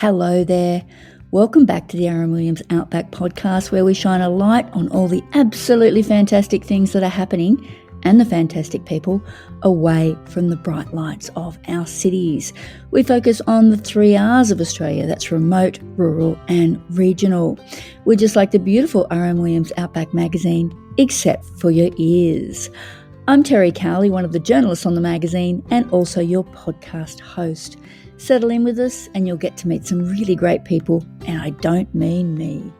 Hello there. Welcome back to the R.M.Williams Outback podcast, where we shine a light on all the absolutely fantastic things that are happening and the fantastic people away from the bright lights of our cities. We focus on the 3 R's of Australia. That's remote, rural and regional. We're just like the beautiful R.M. Williams Outback magazine, except for your ears. I'm Terry Cowley, one of the journalists on the magazine and also your podcast host. Settle in with us and you'll get to meet some really great people, and I don't mean me.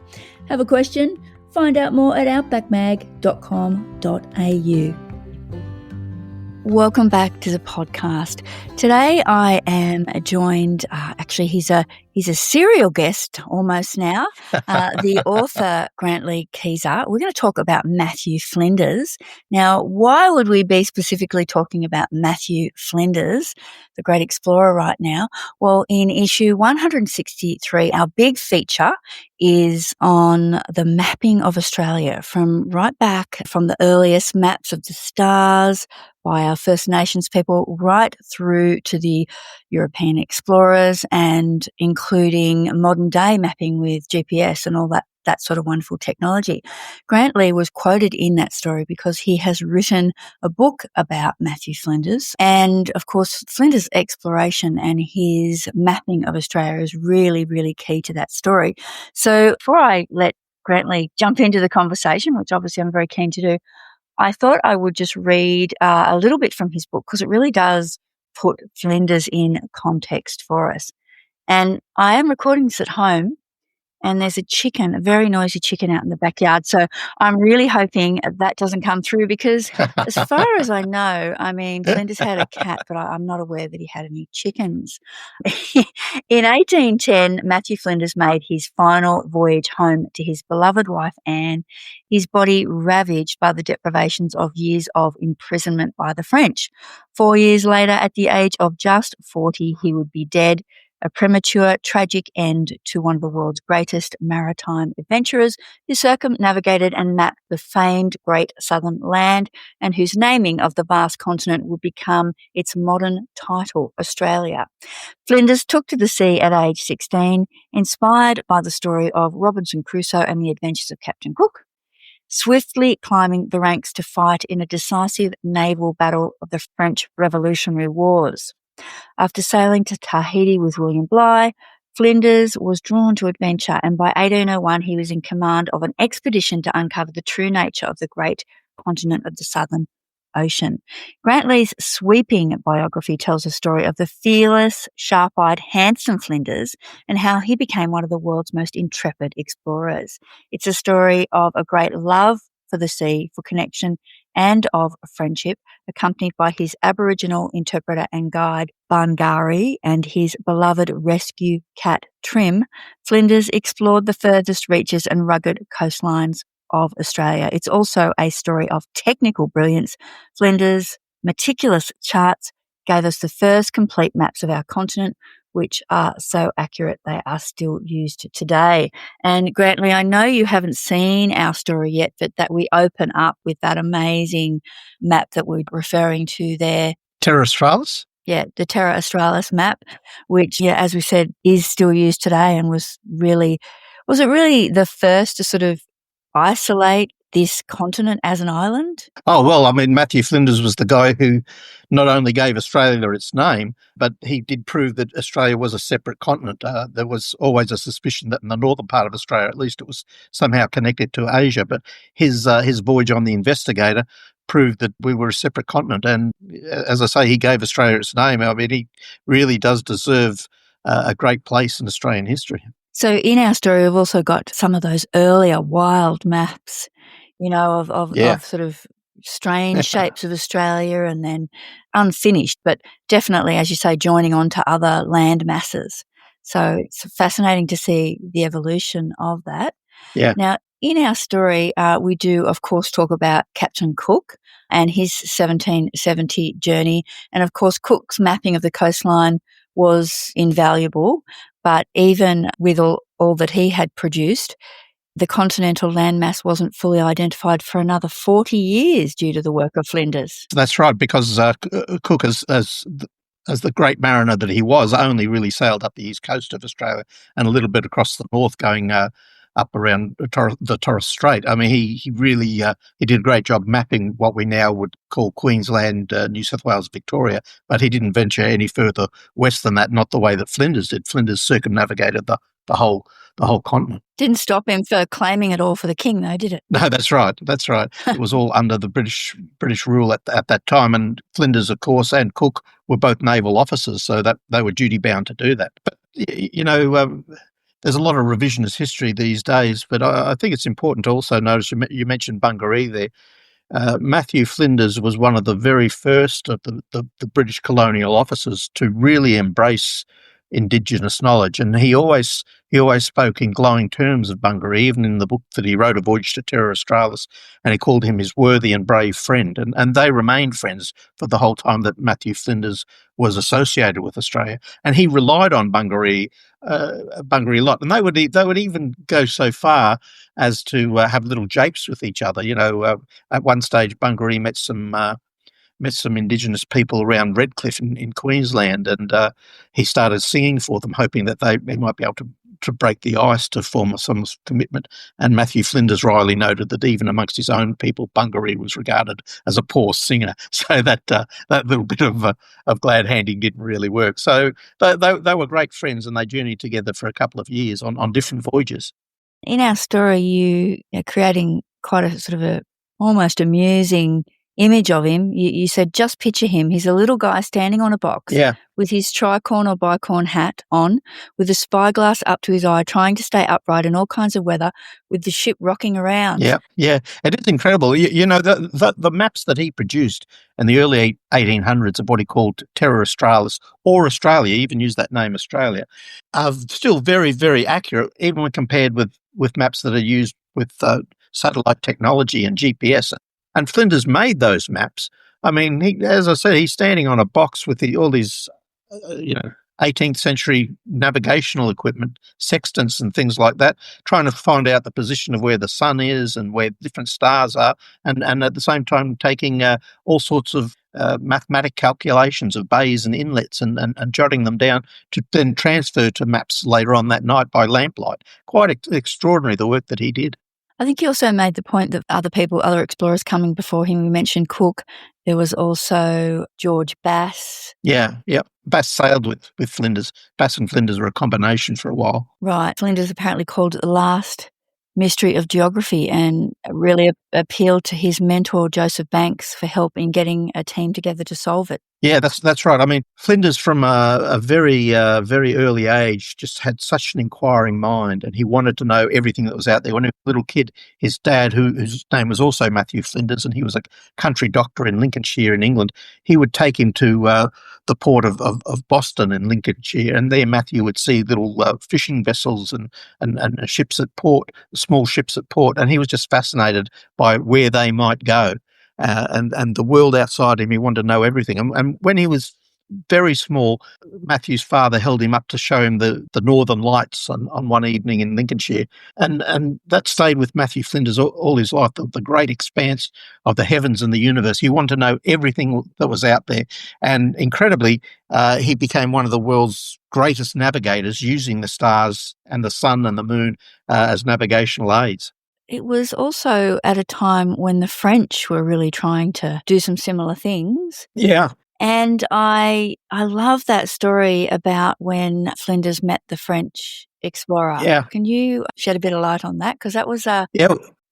Have a question? Find out more at outbackmag.com.au. Welcome back to the podcast. Today I am joined, he's a serial guest almost now, the author Grantlee Kieza. We're going to talk about Matthew Flinders. Now, why would we be specifically talking about Matthew Flinders, the great explorer right now? Well, in issue 163, our big feature is on the mapping of Australia, from right back from the earliest maps of the stars by our First Nations people right through to the European explorers, and including modern day mapping with GPS and all that sort of wonderful technology. Grantlee was quoted in that story because he has written a book about Matthew Flinders. And of course, Flinders' exploration and his mapping of Australia is really, really key to that story. So before I let Grantlee jump into the conversation, which obviously I'm very keen to do, I thought I would just read a little bit from his book, because it really does put Flinders in context for us. And I am recording this at home, and there's a very noisy chicken out in the backyard. So I'm really hoping that doesn't come through, because as far as I know, Flinders had a cat, but I'm not aware that he had any chickens. In 1810, Matthew Flinders made his final voyage home to his beloved wife, Anne, his body ravaged by the deprivations of years of imprisonment by the French. 4 years later, at the age of just 40, he would be dead, a premature, tragic end to one of the world's greatest maritime adventurers who circumnavigated and mapped the famed Great Southern Land, and whose naming of the vast continent would become its modern title, Australia. Flinders took to the sea at age 16, inspired by the story of Robinson Crusoe and the adventures of Captain Cook, swiftly climbing the ranks to fight in a decisive naval battle of the French Revolutionary Wars. After sailing to Tahiti with William Bligh, Flinders was drawn to adventure, and by 1801 he was in command of an expedition to uncover the true nature of the great continent of the Southern Ocean. Grantlee's sweeping biography tells the story of the fearless, sharp-eyed, handsome Flinders and how he became one of the world's most intrepid explorers. It's a story of a great love for the sea, for connection, and of friendship, accompanied by his Aboriginal interpreter and guide, Barngari, and his beloved rescue cat, Trim. Flinders explored the furthest reaches and rugged coastlines of Australia. It's also a story of technical brilliance. Flinders' meticulous charts gave us the first complete maps of our continent, which are so accurate they are still used today. And Grantlee, I know you haven't seen our story yet, but that we open up with that amazing map that we're referring to there. Terra Australis? Yeah, the Terra Australis map, which, as we said, is still used today, and was it really the first to sort of isolate this continent as an island? Oh, well, Matthew Flinders was the guy who not only gave Australia its name, but he did prove that Australia was a separate continent. There was always a suspicion that in the northern part of Australia, at least, it was somehow connected to Asia. But his voyage on the Investigator proved that we were a separate continent. And as I say, he gave Australia its name. He really does deserve a great place in Australian history. So in our story, we've also got some of those earlier wild maps, of sort of strange shapes of Australia, and then unfinished, but definitely, as you say, joining on to other land masses. So it's fascinating to see the evolution of that. Yeah. Now, in our story, we do, of course, talk about Captain Cook and his 1770 journey. And, of course, Cook's mapping of the coastline was invaluable, but even with all that he had produced, the continental landmass wasn't fully identified for another 40 years due to the work of Flinders. That's right, because Cook, as as the great mariner that he was, only really sailed up the east coast of Australia and a little bit across the north, going up around the Torres Strait. I mean, he really he did a great job mapping what we now would call Queensland, New South Wales, Victoria, but he didn't venture any further west than that. Not the way that Flinders did. Flinders circumnavigated the whole continent. Didn't stop him for claiming it all for the king, though, did it? No, that's right. That's right. It was all under the British rule at that time, and Flinders, of course, and Cook were both naval officers, so that they were duty bound to do that. But there's a lot of revisionist history these days, but I think it's important to also notice, you mentioned Bungaree there. Matthew Flinders was one of the very first of the British colonial officers to really embrace Indigenous knowledge, and he always spoke in glowing terms of Bungaree, even in the book that he wrote, A Voyage to Terra Australis, and he called him his worthy and brave friend, and they remained friends for the whole time that Matthew Flinders was associated with Australia, and he relied on Bungaree a lot, and they would even go so far as to have little japes with each other. At one stage, Bungaree met some Indigenous people around Redcliffe in Queensland, and he started singing for them, hoping that they might be able to break the ice to form some commitment. And Matthew Flinders wryly noted that even amongst his own people, Bungaree was regarded as a poor singer, so that little bit of glad handing didn't really work. So they were great friends, and they journeyed together for a couple of years on different voyages. In our story, you are creating quite a sort of a almost amusing image of him. You said, just picture him. He's a little guy standing on a box with his tricorn or bicorn hat on, with a spyglass up to his eye, trying to stay upright in all kinds of weather, with the ship rocking around. Yeah. It is incredible. The maps that he produced in the early 1800s of what he called Terra Australis, or Australia, even used that name, Australia, are still very, very accurate, even when compared with maps that are used with satellite technology and GPS. And Flinders made those maps. I mean, as I said, he's standing on a box with all these, 18th century navigational equipment, sextants and things like that, trying to find out the position of where the sun is and where different stars are, and at the same time taking all sorts of mathematic calculations of bays and inlets and jotting them down to then transfer to maps later on that night by lamplight. Quite extraordinary, the work that he did. I think he also made the point that other explorers coming before him, we mentioned Cook, there was also George Bass. Yeah. Bass sailed with Flinders. Bass and Flinders were a combination for a while. Right. Flinders apparently called it the last mystery of geography, and really appealed to his mentor, Joseph Banks, for help in getting a team together to solve it. Yeah, that's right. I mean, Flinders from a very, very early age just had such an inquiring mind, and he wanted to know everything that was out there. When he was a little kid, his dad, whose name was also Matthew Flinders, and he was a country doctor in Lincolnshire in England, he would take him to the port of Boston in Lincolnshire, and there Matthew would see little fishing vessels and ships at port, small ships at port, and he was just fascinated by where they might go. And the world outside him, he wanted to know everything. And when he was very small, Matthew's father held him up to show him the Northern Lights on one evening in Lincolnshire. And that stayed with Matthew Flinders all his life, the great expanse of the heavens and the universe. He wanted to know everything that was out there. And incredibly, he became one of the world's greatest navigators, using the stars and the sun and the moon as navigational aids. It was also at a time when the French were really trying to do some similar things. Yeah. And I love that story about when Flinders met the French explorer. Yeah. Can you shed a bit of light on that? Because that was a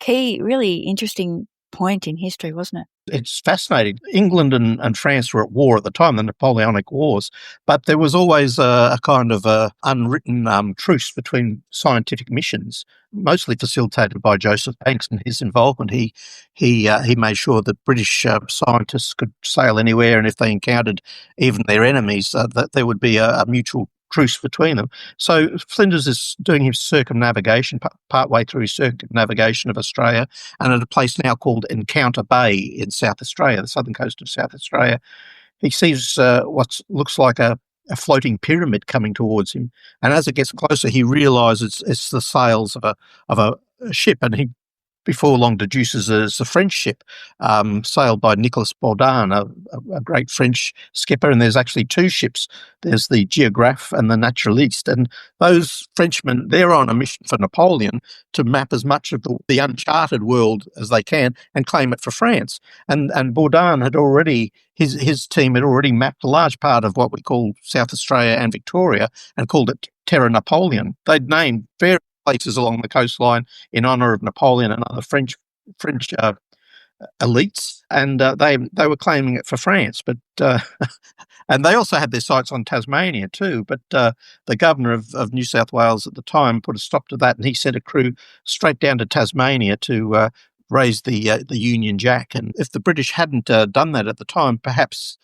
key, really interesting point in history, wasn't it? It's fascinating. England and France were at war at the time, the Napoleonic Wars, but there was always a kind of unwritten truce between scientific missions, mostly facilitated by Joseph Banks and his involvement. He made sure that British scientists could sail anywhere, and if they encountered even their enemies, that there would be a mutual truce between them. So Flinders is doing his circumnavigation, partway through his circumnavigation of Australia, and at a place now called Encounter Bay in South Australia, the southern coast of South Australia. He sees what looks like a floating pyramid coming towards him, and as it gets closer, he realises it's the sails of a ship, and he before long deduces as a French ship sailed by Nicolas Baudin, a great French skipper. And there's actually two ships. There's the Geographe and the Naturaliste. And those Frenchmen, they're on a mission for Napoleon to map as much of the uncharted world as they can and claim it for France. And Baudin had already, his team had already mapped a large part of what we call South Australia and Victoria and called it Terra Napoleon. They'd named various places along the coastline in honour of Napoleon and other French elites, and they were claiming it for France. But and they also had their sights on Tasmania too. But the governor of New South Wales at the time put a stop to that, and he sent a crew straight down to Tasmania to raise the Union Jack. And if the British hadn't done that at the time, perhaps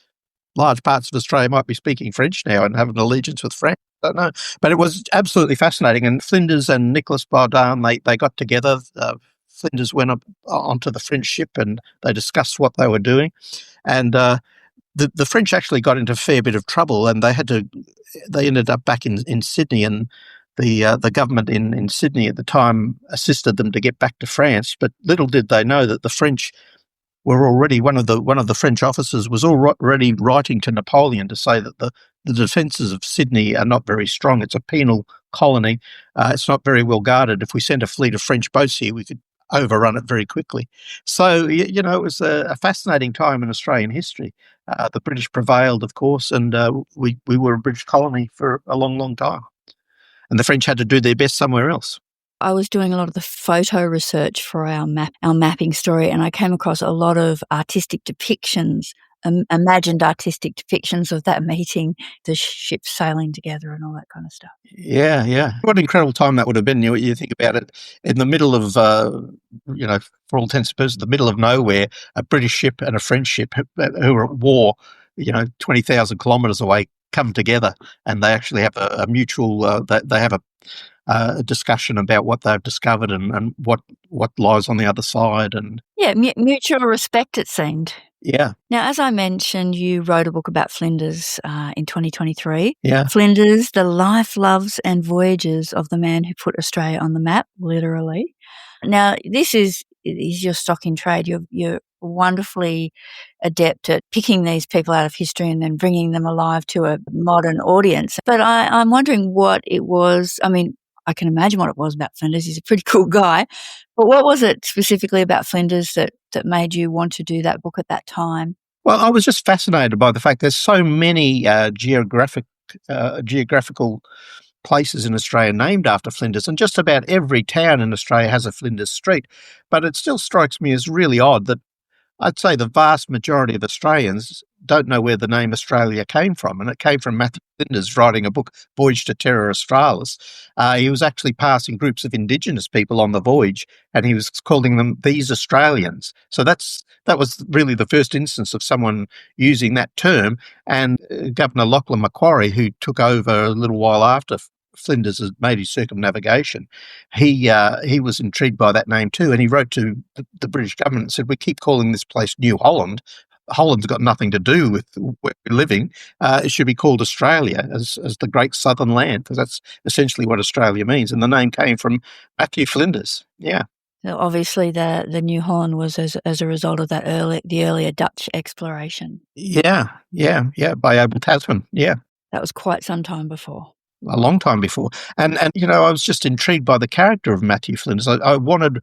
large parts of Australia might be speaking French now and have an allegiance with France. I don't know. But it was absolutely fascinating. And Flinders and Nicolas Baudin, they got together. Flinders went up onto the French ship and they discussed what they were doing. And the French actually got into a fair bit of trouble, and they ended up back in Sydney, and the government in Sydney at the time assisted them to get back to France. But little did they know that the French were already, one of the French officers was already writing to Napoleon to say that the defences of Sydney are not very strong. It's a penal colony. It's not very well guarded. If we sent a fleet of French boats here, we could overrun it very quickly. So, it was a fascinating time in Australian history. The British prevailed, of course, and we were a British colony for a long, long time. And the French had to do their best somewhere else. I was doing a lot of the photo research for our mapping story, and I came across a lot of artistic depictions, imagined artistic depictions of that meeting, the ships sailing together and all that kind of stuff. Yeah, yeah. What an incredible time that would have been. You think about it, in the middle of, for all intents and purposes, the middle of nowhere, a British ship and a French ship who are at war, 20,000 kilometres away, come together, and they actually have a mutual, they have a discussion about what they've discovered and what lies on the other side. And mutual respect, it seemed. Yeah. Now, as I mentioned, you wrote a book about Flinders in 2023. Yeah. Flinders, The Life, Loves and Voyages of the Man Who Put Australia on the Map, literally. Now, this is your stock in trade. You're wonderfully adept at picking these people out of history and then bringing them alive to a modern audience. But I'm wondering what it was. I mean, I can imagine what it was about Flinders. He's a pretty cool guy. But what was it specifically about Flinders that made you want to do that book at that time? Well, I was just fascinated by the fact there's so many geographical places in Australia named after Flinders, and just about every town in Australia has a Flinders Street. But it still strikes me as really odd that I'd say the vast majority of Australians don't know where the name Australia came from, and it came from Matthew Flinders writing a book, Voyage to Terra Australis. He was actually passing groups of Indigenous people on the voyage, and he was calling them these Australians. So that was really the first instance of someone using that term. And Governor Lachlan Macquarie, who took over a little while after Flinders had made his circumnavigation, he was intrigued by that name too, and he wrote to the British government and said, "We keep calling this place New Holland. Holland's got nothing to do with where we're living. It should be called Australia as the great southern land, because that's essentially what Australia means." And the name came from Matthew Flinders. Yeah. So obviously, the New Holland was as a result of the earlier Dutch exploration. Yeah, by Abel Tasman. Yeah, that was quite some time before. A long time before. And I was just intrigued by the character of Matthew Flinders. I wanted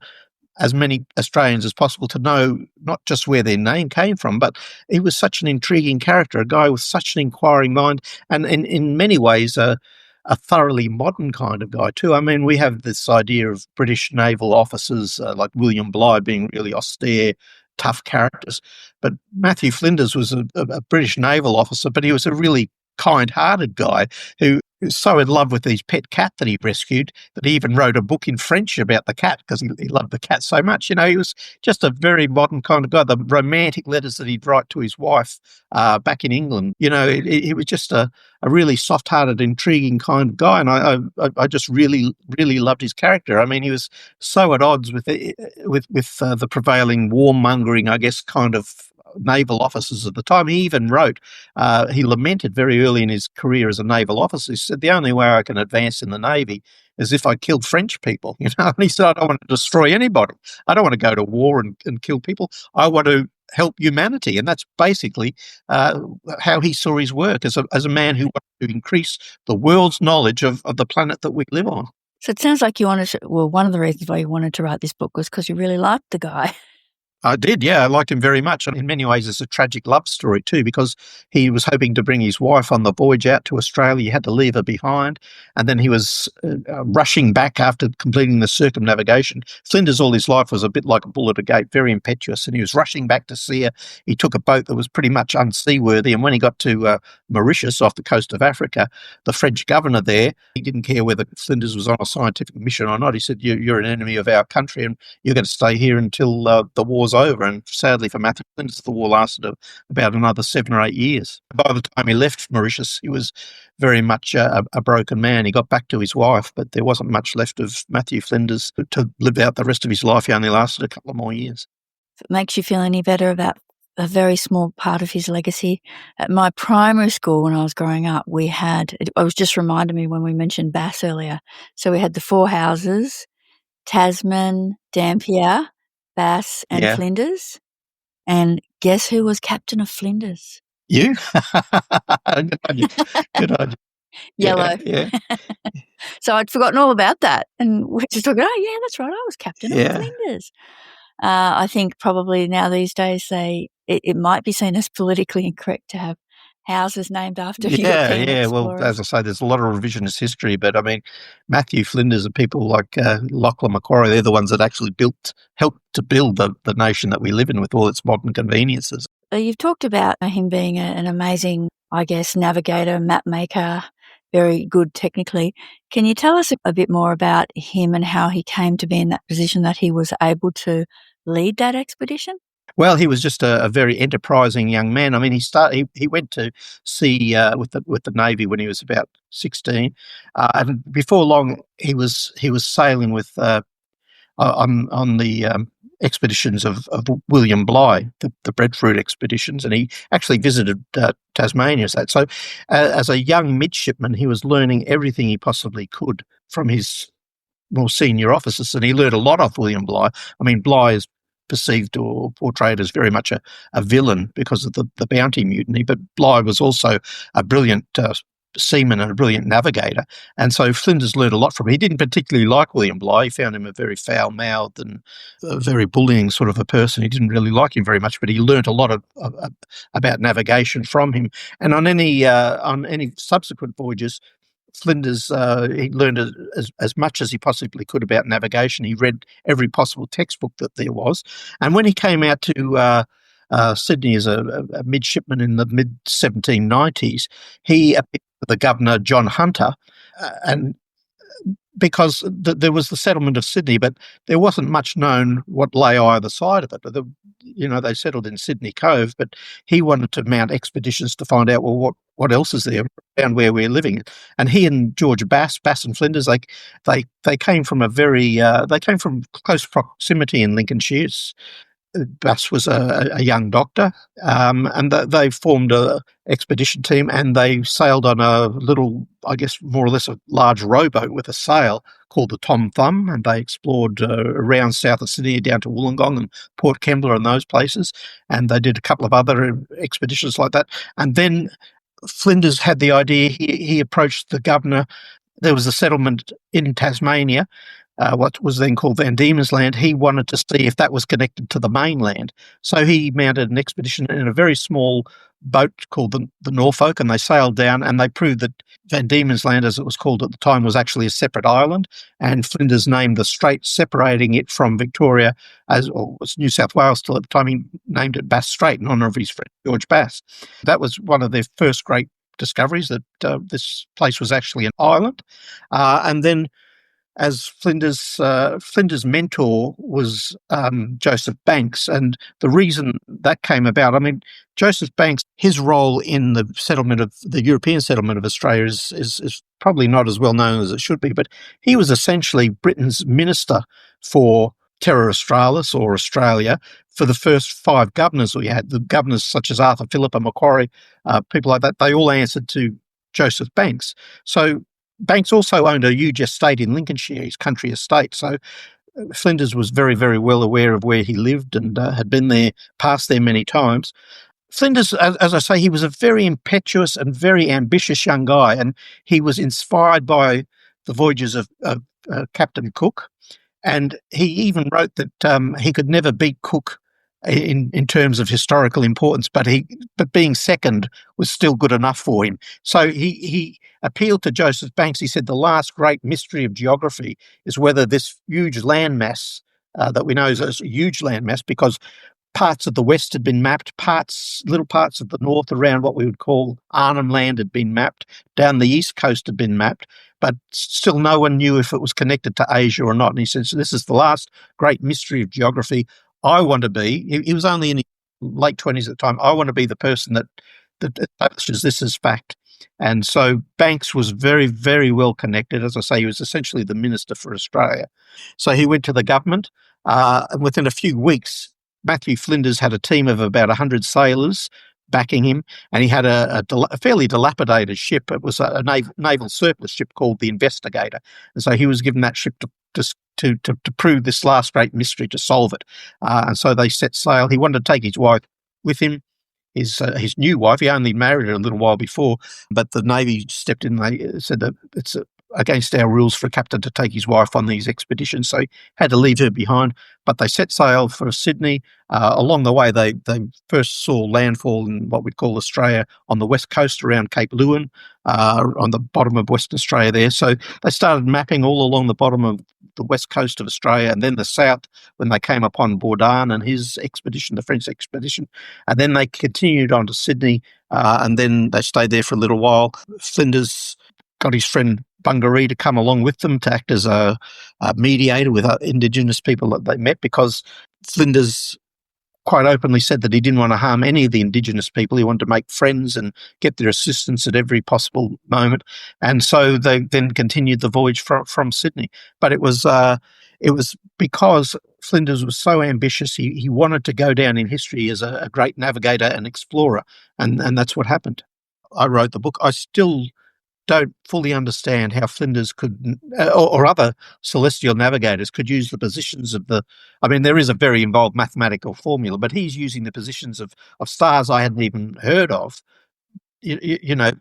as many Australians as possible to know not just where their name came from, but he was such an intriguing character, a guy with such an inquiring mind, and in many ways a thoroughly modern kind of guy too. I mean, we have this idea of British naval officers like William Bligh being really austere, tough characters. But Matthew Flinders was a British naval officer, but he was a really kind-hearted guy who was so in love with his pet cat that he rescued that he even wrote a book in French about the cat because he loved the cat so much. He was just a very modern kind of guy. The romantic letters that he'd write to his wife back in England, he was just a really soft-hearted, intriguing kind of guy, and I just really, really loved his character. I mean, he was so at odds with the prevailing warmongering, I guess, kind of naval officers at the time. He even wrote, he lamented very early in his career as a naval officer. He said, the only way I can advance in the Navy is if I killed French people. And he said, I don't want to destroy anybody. I don't want to go to war and kill people. I want to help humanity. And that's basically how he saw his work as a man who wanted to increase the world's knowledge of the planet that we live on. So it sounds like you wanted to, well, one of the reasons why you wanted to write this book was because you really liked the guy. I did, yeah. I liked him very much. And in many ways, it's a tragic love story too, because he was hoping to bring his wife on the voyage out to Australia. He had to leave her behind. And then he was rushing back after completing the circumnavigation. Flinders all his life was a bit like a bull at a gate, very impetuous. And he was rushing back to see her. He took a boat that was pretty much unseaworthy. And when he got to Mauritius off the coast of Africa, the French governor there, he didn't care whether Flinders was on a scientific mission or not. He said, you're an enemy of our country and you're going to stay here until the war's over. And sadly for Matthew Flinders, the war lasted about another 7 or 8 years. By the time he left Mauritius, he was very much a broken man. He got back to his wife, but there wasn't much left of Matthew Flinders to live out the rest of his life. He only lasted a couple of more years. If it makes you feel any better about a very small part of his legacy, at my primary school when I was growing up, it was just reminded me when we mentioned Bass earlier. So we had the 4 houses, Tasman, Dampier, Bass and Flinders. And guess who was captain of Flinders? You? Good on you. Good on you. Yellow. Yeah. So I'd forgotten all about that. And we're just talking, oh, yeah, that's right, I was captain of Flinders. I think probably now these days it might be seen as politically incorrect to have houses named after European explorers. Well, as I say, there's a lot of revisionist history, but I mean, Matthew Flinders and people like Lachlan Macquarie, they're the ones that actually helped to build the nation that we live in with all its modern conveniences. You've talked about him being an amazing, I guess, navigator, map maker, very good technically. Can you tell us a bit more about him and how he came to be in that position that he was able to lead that expedition? Well, he was just a very enterprising young man. I mean, he went to sea with the Navy when he was about 16, and before long he was sailing with on the expeditions of William Bligh, the breadfruit expeditions, and he actually visited Tasmania. So, as a young midshipman, he was learning everything he possibly could from his more senior officers, and he learned a lot off William Bligh. I mean, Bligh is perceived or portrayed as very much a villain because of the Bounty Mutiny, but Bligh was also a brilliant seaman and a brilliant navigator, and so Flinders learned a lot from him. He didn't particularly like William Bligh. He found him a very foul-mouthed and a very bullying sort of a person. He didn't really like him very much, but he learned a lot about navigation from him. And on any subsequent voyages, Flinders, he learned as much as he possibly could about navigation. He read every possible textbook that there was. And when he came out to Sydney as a midshipman in the mid-1790s, he appeared with the governor, John Hunter, and because there was the settlement of Sydney, but there wasn't much known what lay either side of it. They settled in Sydney Cove, but he wanted to mount expeditions to find out, well, what else is there around where we're living? And he and George Bass and Flinders, they came from close proximity in Lincolnshire. Bass was a young doctor, and they formed a expedition team, and they sailed on a little, I guess, more or less a large rowboat with a sail called the Tom Thumb, and they explored around south of Sydney down to Wollongong and Port Kembla and those places, and they did a couple of other expeditions like that. And then Flinders had the idea, he approached the governor. There was a settlement in Tasmania, what was then called Van Diemen's Land. He wanted to see if that was connected to the mainland. So he mounted an expedition in a very small boat called the Norfolk, and they sailed down, and they proved that Van Diemen's Land, as it was called at the time, was actually a separate island, and Flinders named the strait separating it from Victoria, or was New South Wales still at the time. He named it Bass Strait in honour of his friend George Bass. That was one of their first great discoveries, that this place was actually an island. And then, as Flinders' mentor was Joseph Banks, and the reason that came about, I mean, Joseph Banks, his role in the European settlement of Australia is probably not as well known as it should be, but he was essentially Britain's minister for Terra Australis, or Australia, for the first 5 governors we had. The governors such as Arthur Phillip and Macquarie, people like that, they all answered to Joseph Banks. So Banks also owned a huge estate in Lincolnshire, his country estate. So Flinders was very, very well aware of where he lived and had been there, passed there many times. Flinders, as I say, he was a very impetuous and very ambitious young guy, and he was inspired by the voyages of Captain Cook. And he even wrote that he could never beat Cook in terms of historical importance, but being second was still good enough for him. So he appealed to Joseph Banks. He said the last great mystery of geography is whether this huge landmass that we know is a huge landmass, because parts of the west had been mapped, little parts of the north around what we would call Arnhem Land had been mapped, down the east coast had been mapped, but still no one knew if it was connected to Asia or not. And he says, this is the last great mystery of geography. I want to be, he was only in his late 20s at the time, I want to be the person that establishes this as fact. And so Banks was very, very well connected. As I say, he was essentially the minister for Australia. So he went to the government, and within a few weeks, Matthew Flinders had a team of about 100 sailors backing him, and he had a fairly dilapidated ship. It was a naval surplus ship called the Investigator. And so he was given that ship to prove this last great mystery, to solve it. And so they set sail. He wanted to take his wife with him, his new wife. He only married her a little while before, but the Navy stepped in. They said that it's against our rules for a captain to take his wife on these expeditions, so he had to leave her behind. But they set sail for Sydney. Along the way, they first saw landfall in what we'd call Australia on the west coast around Cape Leeuwin, on the bottom of Western Australia there. So they started mapping all along the bottom of the west coast of Australia, and then the south when they came upon Bourdin and his expedition, the French expedition. And then they continued on to Sydney, and then they stayed there for a little while. Flinders got his friend Bungaree to come along with them to act as a mediator with Indigenous people that they met, because Flinders quite openly said that he didn't want to harm any of the Indigenous people. He wanted to make friends and get their assistance at every possible moment. And so they then continued the voyage from Sydney. But it was because Flinders was so ambitious, he wanted to go down in history as a great navigator and explorer, and that's what happened. I wrote the book. I still don't fully understand how Flinders could, or other celestial navigators could use the positions of there is a very involved mathematical formula, but he's using the positions of stars I hadn't even heard of,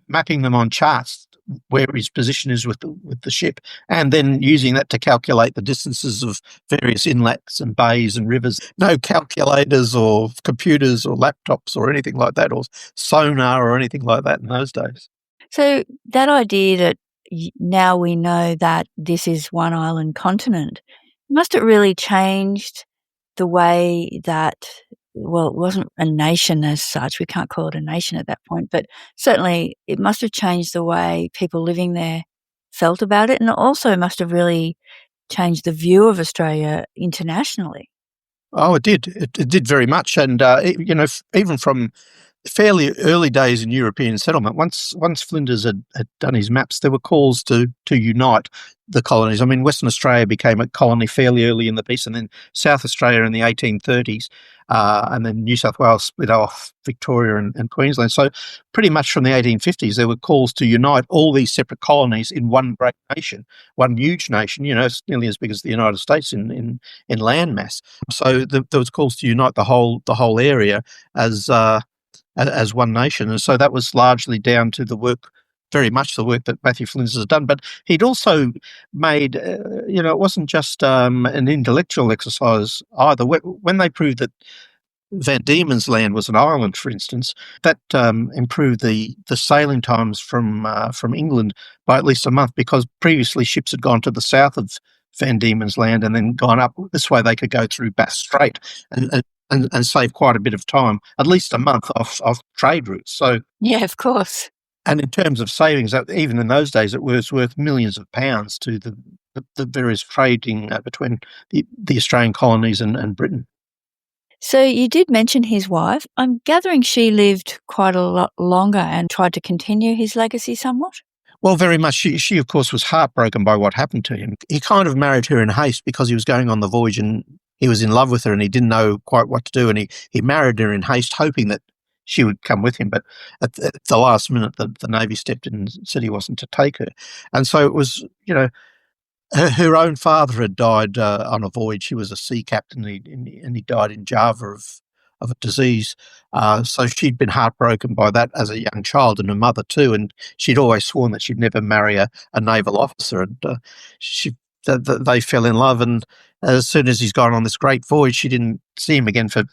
mapping them on charts where his position is with the ship, and then using that to calculate the distances of various inlets and bays and rivers. No calculators or computers or laptops or anything like that, or sonar or anything like that in those days. So that idea that now we know that this is one island continent, must it really changed the way that, well, it wasn't a nation as such, we can't call it a nation at that point, but certainly it must have changed the way people living there felt about it, and it also must have really changed the view of Australia internationally. Oh, it did. It did very much. And, even from fairly early days in European settlement, once Flinders had done his maps, there were calls to unite the colonies. I mean, Western Australia became a colony fairly early in the piece, and then South Australia in the 1830s, and then New South Wales split off Victoria and Queensland. So pretty much from the 1850s, there were calls to unite all these separate colonies in one great nation, one huge nation, it's nearly as big as the United States in landmass. So there was calls to unite the whole area as one nation. And so that was largely down to very much the work that Matthew Flinders has done. But he'd also made, it wasn't just an intellectual exercise either. When they proved that Van Diemen's Land was an island, for instance, that improved the sailing times from England by at least a month, because previously ships had gone to the south of Van Diemen's Land and then gone up. This way they could go through Bass Strait and save quite a bit of time, at least a month off trade routes. So yeah, of course. And in terms of savings, even in those days, it was worth millions of pounds to the various trading between the Australian colonies and Britain. So you did mention his wife. I'm gathering she lived quite a lot longer and tried to continue his legacy somewhat? Well, very much. She, of course, was heartbroken by what happened to him. He kind of married her in haste because he was going on the voyage in he was in love with her and he didn't know quite what to do, and he married her in haste, hoping that she would come with him. But at the last minute, the Navy stepped in and said he wasn't to take her. And so it was, her own father had died on a voyage. He was a sea captain, and he died in Java of a disease. So she'd been heartbroken by that as a young child, and her mother too. And she'd always sworn that she'd never marry a naval officer. And they fell in love. And as soon as he's gone on this great voyage, she didn't see him again for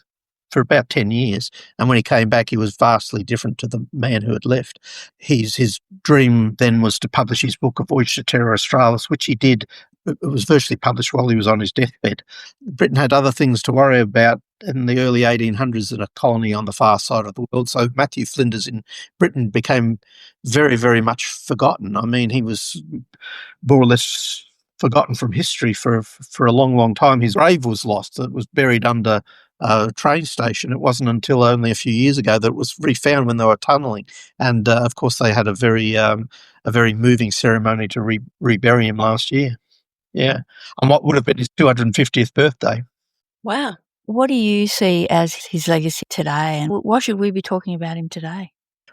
about 10 years. And when he came back, he was vastly different to the man who had left. His dream then was to publish his book, A Voyage to Terra Australis, which he did. It was virtually published while he was on his deathbed. Britain had other things to worry about in the early 1800s than a colony on the far side of the world. So Matthew Flinders in Britain became very, very much forgotten. I mean, he was more or less forgotten from history for a long, long time. His grave was lost. It was buried under a train station. It wasn't until only a few years ago that it was refound when they were tunnelling. And of course, they had a very moving ceremony to rebury him last year. Yeah, on what would have been his 250th birthday. Wow. What do you see as his legacy today, and why should we be talking about him today?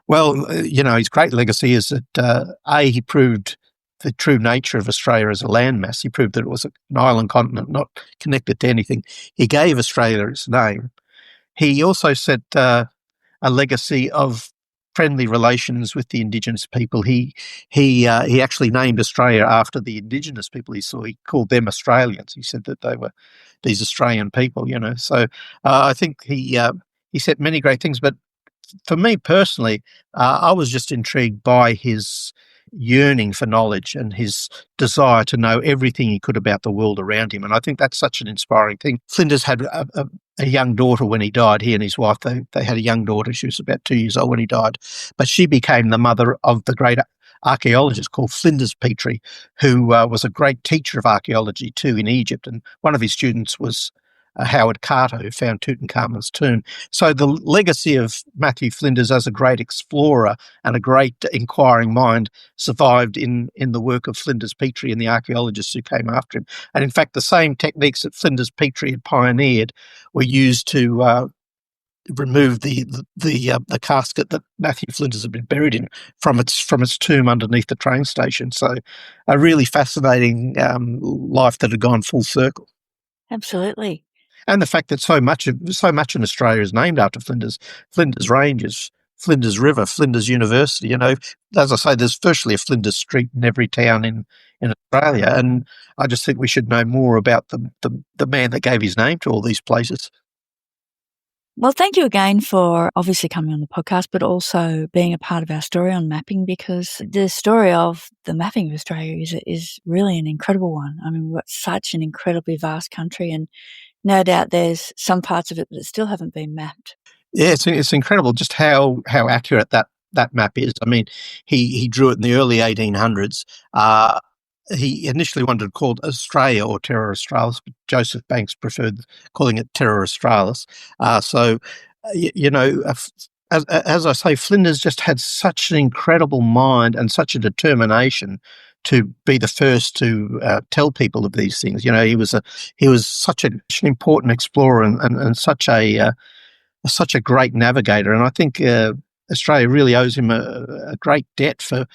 Well, his great legacy is that he proved the true nature of Australia as a landmass. He proved that it was an island continent, not connected to anything. He gave Australia its name. He also set a legacy of friendly relations with the Indigenous people. He actually named Australia after the Indigenous people he saw. He called them Australians. He said that they were these Australian people. So I think he set many great things. But for me personally, I was just intrigued by his yearning for knowledge and his desire to know everything he could about the world around him. And I think that's such an inspiring thing. Flinders had a young daughter when he died. He and his wife, they had a young daughter. She was about 2 years old when he died. But she became the mother of the great archaeologist called Flinders Petrie, who was a great teacher of archaeology too in Egypt. And one of his students was Howard Carter, who found Tutankhamun's tomb. So the legacy of Matthew Flinders as a great explorer and a great inquiring mind survived in the work of Flinders Petrie and the archaeologists who came after him. And in fact, the same techniques that Flinders Petrie had pioneered were used to remove the casket that Matthew Flinders had been buried in from its tomb underneath the train station. So a really fascinating life that had gone full circle. Absolutely. And the fact that so much in Australia is named after Flinders. Flinders Ranges, Flinders River, Flinders University. As I say, there's virtually a Flinders Street in every town in Australia. And I just think we should know more about the man that gave his name to all these places. Well, thank you again for obviously coming on the podcast, but also being a part of our story on mapping, because the story of the mapping of Australia is really an incredible one. I mean, we've got such an incredibly vast country, and no doubt there's some parts of it that still haven't been mapped. Yeah, it's incredible just how accurate that map is. I mean, he drew it in the early 1800s. He initially wanted to call it Australia or Terra Australis, but Joseph Banks preferred calling it Terra Australis. As I say, Flinders just had such an incredible mind and such a determination to be the first to tell people of these things. He was such an important explorer and such a great navigator. And I think Australia really owes him a great debt for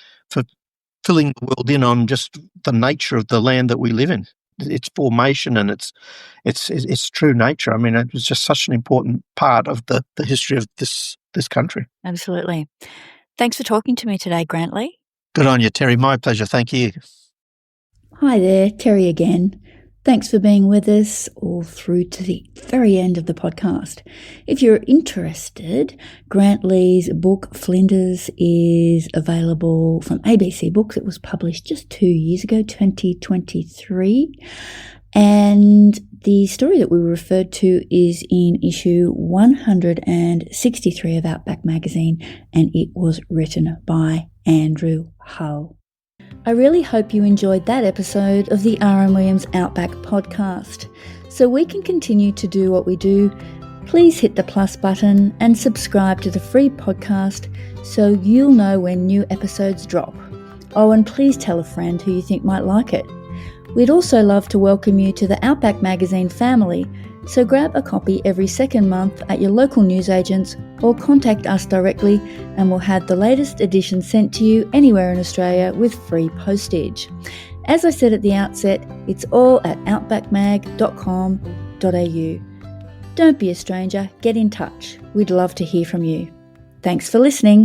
filling the world in on just the nature of the land that we live in, its formation and its true nature. I mean, it was just such an important part of the history of this country. Absolutely. Thanks for talking to me today, Grantlee. Good on you, Terry. My pleasure. Thank you. Hi there, Terry again. Thanks for being with us all through to the very end of the podcast. If you're interested, Grantlee's book Flinders is available from ABC Books. It was published just 2 years ago, 2023. And the story that we referred to is in issue 163 of Outback Magazine, and it was written by Andrew Hull. I really hope you enjoyed that episode of the R.M.Williams Outback podcast. So we can continue to do what we do, please hit the plus button and subscribe to the free podcast so you'll know when new episodes drop. Oh, and please tell a friend who you think might like it. We'd also love to welcome you to the Outback Magazine family, So grab a copy every second month at your local newsagents or contact us directly and we'll have the latest edition sent to you anywhere in Australia with free postage. As I said at the outset, it's all at outbackmag.com.au. Don't be a stranger, get in touch. We'd love to hear from you. Thanks for listening.